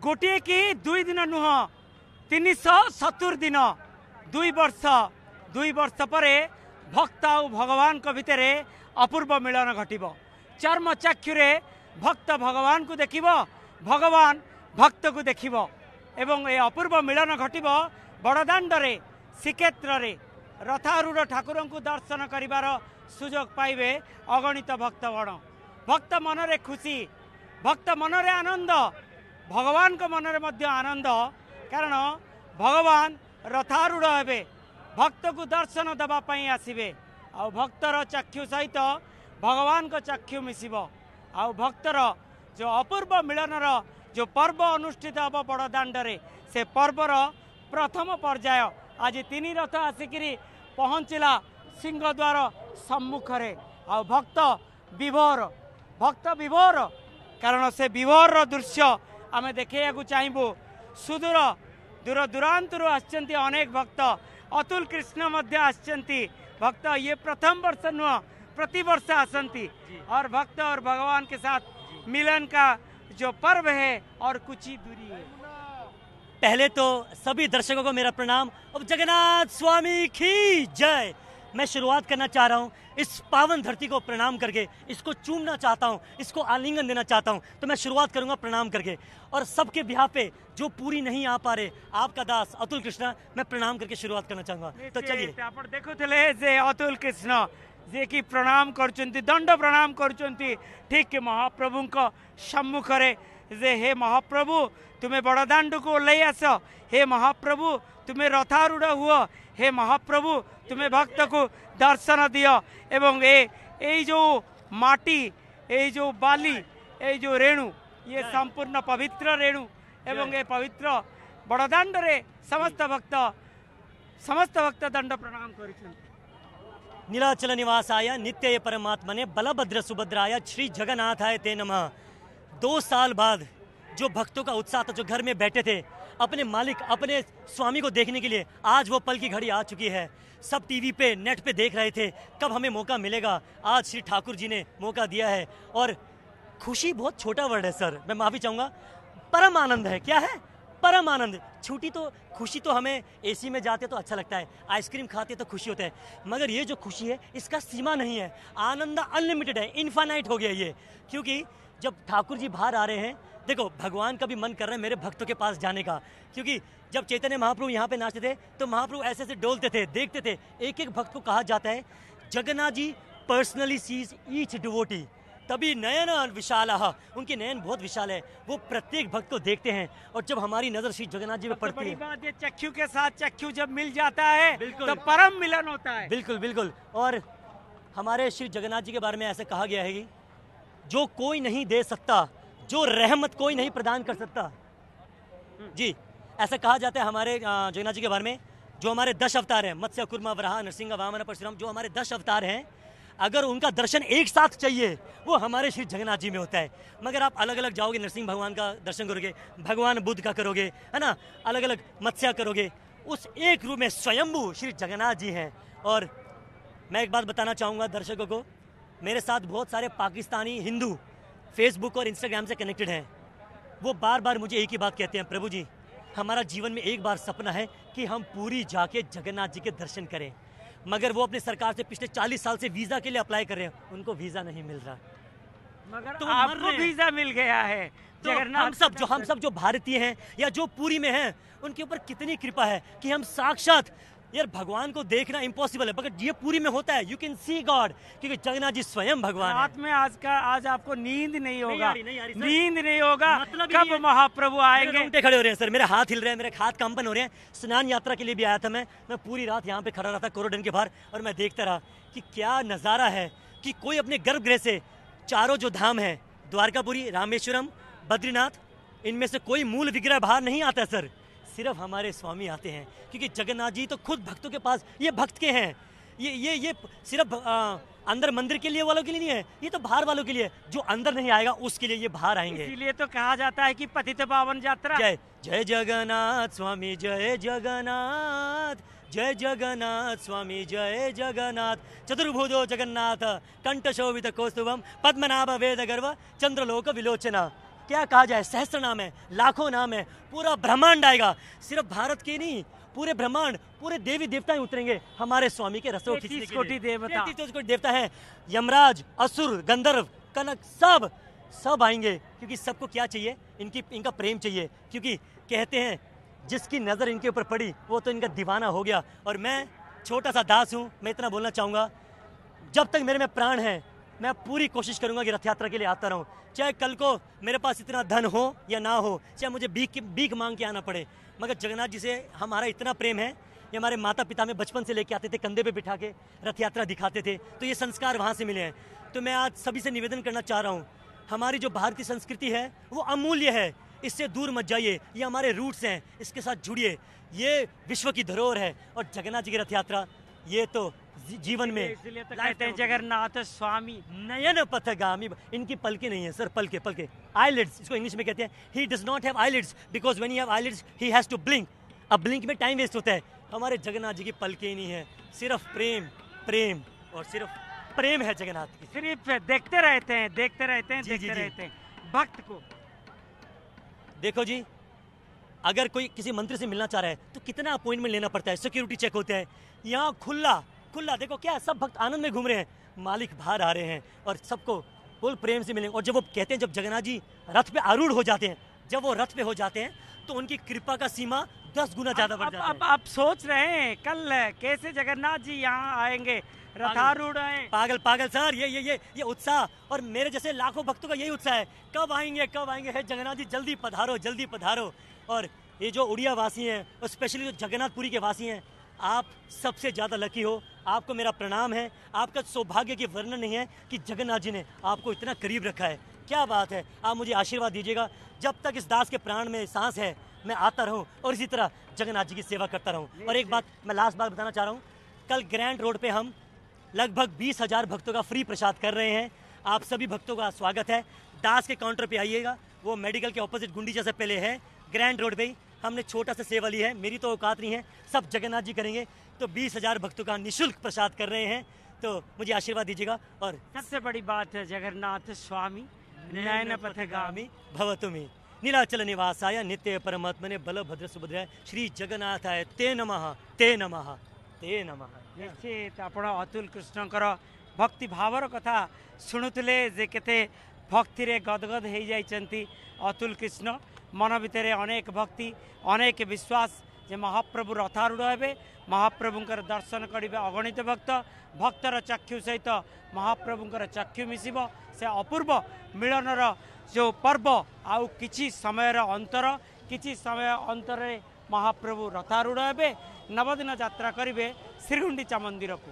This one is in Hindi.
गोटे कि 2 दिन नुह 370 दिन 2 वर्ष परे भक्त आ भगवान को भितर अपूर्व मिलन घटिब। चर्म चक्षुरे भक्त भगवान को देखिब, भगवान भक्त को देखिब एवं ए अपूर्व मिलन घटिब। बड़दाण्डरे श्रीक्षेत्र रथारूढ़ ठाकुर को दर्शन करिवार सुजोग पाइबे अगणित भक्तगण। भक्त मनरे खुशी, भक्त मनरे आनंद, भगवान को मनरे मध्य आनंद, कारण भगवान रथारूढ़ हेबे, भक्त को दर्शन दबा पई आसीबे। आ भक्तर चक्षु सहित भगवान को चक्षु मिसिब। आ भक्तर जो अपूर्व मिलनर जो पर्व अनुष्ठित हम बड़दाण्डरे से पर्वर प्रथम पर्याय आज 3 रथ आसिकी पहुँचला सिंहद्वार सम्मुखरे। आ भक्त विभोर कारण से विभोर दृश्य आम देखा चाहबू। सुदूर दूर दूरांतर आसचंती अनेक भक्त, अतुल कृष्ण मध्य आसचंती भक्त। ये प्रथम वर्ष नुह, प्रति वर्ष आसंती और भक्त और भगवान के साथ मिलन का जो पर्व है और कुछ ही दूरी है। पहले तो सभी दर्शकों को मेरा प्रणाम और जगन्नाथ स्वामी की जय। मैं शुरुआत करना चाह रहा हूँ इस पावन धरती को प्रणाम करके, इसको चूमना चाहता हूँ, इसको आलिंगन देना चाहता हूँ। तो मैं शुरुआत करूँगा प्रणाम करके और सबके बिहार पे जो पूरी नहीं आ पा रहे, आपका दास अतुल कृष्ण, मैं प्रणाम करके शुरुआत करना चाहूँगा। तो चलिए आप देखुले जे अतुल कृष्ण जे कि प्रणाम करचंती, दंड प्रणाम करचंती ठीक महाप्रभु को सम्मुख रे जे हे महाप्रभु तुम्हें बड़दाण्ड को ओह्लई आस, हे महाप्रभु तुम्हें रथारूढ़ हुआ, हे महाप्रभु तुम्हें भक्त को दर्शन दियो। एवं ए जो माटी, ए जो बाली, ए जो रेणु, ये संपूर्ण पवित्र रेणु एवं ये पवित्र बड़दाण्ड रे समस्त भक्त दंड प्रणाम करिछन। नीलाचल निवासाय नित्य परमात्मने बलभद्र सुभद्राय श्री जगन्नाथाय ते नमः। 2 साल बाद जो भक्तों का उत्साह था, जो घर में बैठे थे अपने मालिक, अपने स्वामी को देखने के लिए, आज वो पल की घड़ी आ चुकी है। सब टीवी पे, नेट पे देख रहे थे कब हमें मौका मिलेगा। आज श्री ठाकुर जी ने मौका दिया है और खुशी बहुत छोटा वर्ड है सर, मैं माफी चाहूँगा। परम आनंद है। क्या है? परम आनंद। छुट्टी तो, खुशी तो हमें एसी में जाते तो अच्छा लगता है, आइसक्रीम खाते तो खुशी होता है, मगर ये जो खुशी है इसका सीमा नहीं है। आनंद अनलिमिटेड है, इन्फानाइट हो गया ये। क्योंकि जब ठाकुर जी बाहर आ रहे हैं, देखो भगवान का भी मन कर रहा है मेरे भक्तों के पास जाने का। क्योंकि जब चैतन्य महाप्रभु यहाँ पे नाचते थे तो महाप्रभु ऐसे ऐसे डोलते थे, देखते थे। एक एक भक्त को कहा जाता है Jagannath ji personally seize each devotee, तभी नयन विशाल, उनके नयन बहुत विशाल है, वो प्रत्येक भक्त को देखते हैं। और जब हमारी नजर श्री जगन्नाथ जी पे पड़ती है, बात ये चक्षु के साथ चक्षु जब मिल जाता है तो परम मिलन होता है। बिल्कुल बिल्कुल। और हमारे श्री जगन्नाथ जी के बारे में ऐसे कहा गया है कि जो कोई नहीं दे सकता, जो रहमत कोई नहीं प्रदान कर सकता जी, ऐसा कहा जाता है हमारे जगन्नाथ जी के बारे में। जो हमारे 10 अवतार हैं, मत्स्य कुर्मा वराह नरसिंह वामन परशुराम, जो हमारे 10 अवतार हैं, अगर उनका दर्शन एक साथ चाहिए वो हमारे श्री जगन्नाथ जी में होता है। मगर आप अलग अलग जाओगे, नरसिंह भगवान का दर्शन करोगे, भगवान बुद्ध का करोगे, है ना, अलग अलग मत्स्य करोगे, उस एक रूप में स्वयंभू श्री जगन्नाथ जी हैं। और मैं एक बात बताना चाहूँगा दर्शकों को, मेरे साथ बहुत सारे पाकिस्तानी हिंदू फेसबुक और इंस्टाग्राम से कनेक्टेड हैं। वो बार बार मुझे एक ही बात कहते हैं, प्रभु जी हमारा जीवन में एक बार सपना है कि हम पूरी जाके जगन्नाथ जी के दर्शन करें। मगर वो अपने सरकार से पिछले 40 साल से वीज़ा के लिए अप्लाई कर रहे हैं, उनको वीज़ा नहीं मिल रहा। मगर तो आपको वीज़ा मिल गया है। तो हम सब जो भारतीय हैं या जो पूरी में हैं, उनके ऊपर कितनी कृपा है कि हम साक्षात, यार भगवान को देखना इम्पॉसिबल है मगर ये पूरी में होता है। यू कैन सी गॉड, क्योंकि जगन्नाथ जी स्वयं भगवान रात में आज आपको नींद नहीं होगा, नींद नहीं होगा, मतलब कब महाप्रभु आएंगे। रोंगटे खड़े हो रहे हैं सर, मेरे हाथ हिल रहे हैं, मेरे हाथ कंपन हो रहे हैं। स्नान यात्रा के लिए भी आया था मैं पूरी रात यहाँ पे खड़ा रहा था कोरोडन के बाहर, और मैं देखता रहा कि क्या नज़ारा है कि कोई अपने गर्भगृह से चारों जो धाम है, द्वारकापुरी, रामेश्वरम, बद्रीनाथ, इनमें से कोई मूल विग्रह बाहर नहीं आता सर, सिर्फ हमारे स्वामी आते हैं। क्योंकि जगन्नाथ जी तो खुद भक्तों के पास, ये भक्त के हैं, ये सिर्फ अंदर मंदिर के लिए वालों के लिए नहीं है, ये तो बाहर वालों के लिए, जो अंदर नहीं आएगा उसके लिए ये बाहर आएंगे। इसीलिए तो कहा जाता है कि पतित पावन यात्रा। जय जय जगन्नाथ स्वामी, जय जगन्नाथ, जय जगन्नाथ स्वामी, जय जगन्नाथ। चतुर्भुजो जगन्नाथ, कंठ शोभित कौस्तुभम, पद्मनाभ वेद गर्भ, चंद्रलोक विलोचना। क्या कहा जाए, सहस्त्र नाम है, लाखों नाम है, पूरा ब्रह्मांड आएगा। सिर्फ भारत के नहीं, पूरे ब्रह्मांड, पूरे देवी देवता ही उतरेंगे हमारे स्वामी के रसों खींचने के लिए। 33 कोटि देवता, 33 कोटि देवता है, यमराज, असुर, गंधर्व, कनक, सब आएंगे। क्योंकि सबको क्या चाहिए, इनका प्रेम चाहिए। क्योंकि कहते हैं जिसकी नज़र इनके ऊपर पड़ी वो तो इनका दीवाना हो गया। और मैं छोटा सा दास हूँ, मैं इतना बोलना चाहूँगा, जब तक मेरे में प्राण है मैं पूरी कोशिश करूँगा कि रथ यात्रा के लिए आता रहूँ। चाहे कल को मेरे पास इतना धन हो या ना हो, चाहे मुझे भीख मांग के आना पड़े, मगर जगन्नाथ जी से हमारा इतना प्रेम है। ये हमारे माता पिता में बचपन से लेके आते थे, कंधे पे बिठा के रथ यात्रा दिखाते थे, तो ये संस्कार वहाँ से मिले हैं। तो मैं आज सभी से निवेदन करना चाह रहा हूँ, हमारी जो भारतीय संस्कृति है वो अमूल्य है, इससे दूर मत जाइए। ये हमारे रूट्स हैं, इसके साथ जुड़िए। ये विश्व की धरोहर है और जगन्नाथ जी की रथ यात्रा ये तो जीवन में इसलिए तो कहते हैं जगन्नाथ स्वामी नयन पथगामी। इनकी पलके नहीं है सर, पलके आईलिड्स, इसको इंग्लिश में कहते हैं। He does not have eyelids because when he have eyelids he has to blink. अब ब्लिंक में टाइम वेस्ट होता है। हमारे जगन्नाथ जी की पलके ही नहीं है, सिर्फ प्रेम और सिर्फ प्रेम है जगन्नाथ की। सिर्फ देखते रहते हैं भक्त को। देखो जी, अगर कोई किसी मंत्री से मिलना चाह रहा है तो कितना अपॉइंटमेंट लेना पड़ता है, सिक्योरिटी चेक होते हैं। यहाँ खुला देखो क्या सब भक्त आनंद में घूम रहे हैं, मालिक बाहर आ रहे हैं और सबको फुल प्रेम से मिलेंगे। और जब वो कहते हैं, जब जगन्नाथ जी रथ पे आरूढ़ हो जाते हैं, जब वो रथ पे हो जाते हैं तो उनकी कृपा का सीमा 10 गुना ज्यादा बढ़ जाता है। आप सोच रहे हैं कल कैसे जगन्नाथ जी यहाँ आएंगे, रथारूढ़ आए। पागल सर, ये उत्साह और मेरे जैसे लाखों भक्तों का यही उत्साह है, कब आएंगे है जगन्नाथ जी, जल्दी पधारो। और ये जो उड़िया वासी हैं और स्पेशली जो जगन्नाथपुरी के वासी हैं, आप सबसे ज़्यादा लकी हो। आपको मेरा प्रणाम है। आपका सौभाग्य की वर्णन नहीं है कि जगन्नाथ जी ने आपको इतना करीब रखा है। क्या बात है, आप मुझे आशीर्वाद दीजिएगा। जब तक इस दास के प्राण में सांस है मैं आता रहूं और इसी तरह जगन्नाथ जी की सेवा करता रहूं। और एक बात मैं लास्ट बात बताना चाह रहा हूं, कल ग्रैंड रोड पे हम लगभग 20,000 भक्तों का फ्री प्रसाद कर रहे हैं। आप सभी भक्तों का स्वागत है। दास के काउंटर पे आइएगा, वो मेडिकल के ऑपोजिट गुंडीचा से पहले है, ग्रैंड रोड पे ही। हमने छोटा सा सेवा ली है, मेरी तो औकात नहीं है, सब जगन्नाथ जी करेंगे। तो 20,000 भक्तों का निःशुल्क प्रसाद कर रहे हैं, तो मुझे आशीर्वाद दीजिएगा। और सबसे बड़ी बात है जगन्नाथ स्वामी नयन पथगामी भवतु मे नीलाचल निवासाय नित्य परमात्मने बलभद्र सुभद्राय श्री जगन्नाथाय ते नमः ते नमः ते नमः। निश्चित आपण अतुल कृष्णकर भक्ति भावर कथा शुणुले जे केते भक्ति रे गदगद हो जाइछंती अतुल कृष्ण। मन भितर अनेक भक्ति अनेक विश्वास जे महाप्रभु रथारूढ़ हेबे, महाप्रभुंकर दर्शन करिबे अगणित भक्तर चक्षु सहित महाप्रभुंकर चक्षु मिसिबो। से अपूर्व मिलनर जो पर्व आउ किछि समय अंतर महाप्रभु रथारूढ़ हेबे, नवदिन यात्रा करिबे श्रीगुंडीचा मंदिर को।